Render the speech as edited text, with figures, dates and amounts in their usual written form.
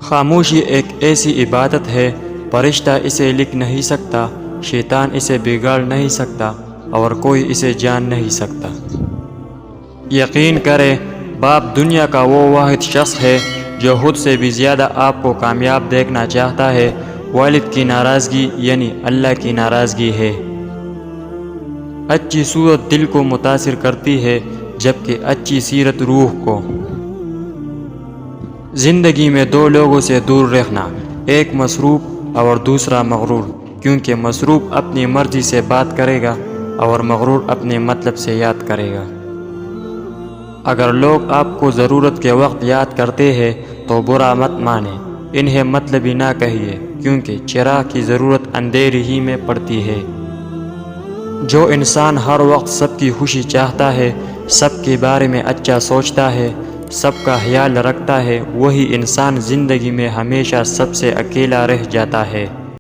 خاموشی ایک ایسی عبادت ہے، فرشتہ اسے لکھ نہیں سکتا، شیطان اسے بگاڑ نہیں سکتا اور کوئی اسے جان نہیں سکتا۔ یقین کریں، باپ دنیا کا وہ واحد شخص ہے جو خود سے بھی زیادہ آپ کو کامیاب دیکھنا چاہتا ہے۔ والد کی ناراضگی یعنی اللہ کی ناراضگی ہے۔ اچھی صورت دل کو متاثر کرتی ہے، جبکہ اچھی سیرت روح کو۔ زندگی میں دو لوگوں سے دور رہنا، ایک مصروف اور دوسرا مغرور، کیونکہ مصروف اپنی مرضی سے بات کرے گا اور مغرور اپنے مطلب سے یاد کرے گا۔ اگر لوگ آپ کو ضرورت کے وقت یاد کرتے ہیں تو برا مت مانیں، انہیں مطلبی نہ کہیے، کیونکہ چراغ کی ضرورت اندھیری ہی میں پڑتی ہے۔ جو انسان ہر وقت سب کی خوشی چاہتا ہے، سب کے بارے میں اچھا سوچتا ہے، سب کا خیال رکھتا ہے، وہی انسان زندگی میں ہمیشہ سب سے اکیلا رہ جاتا ہے۔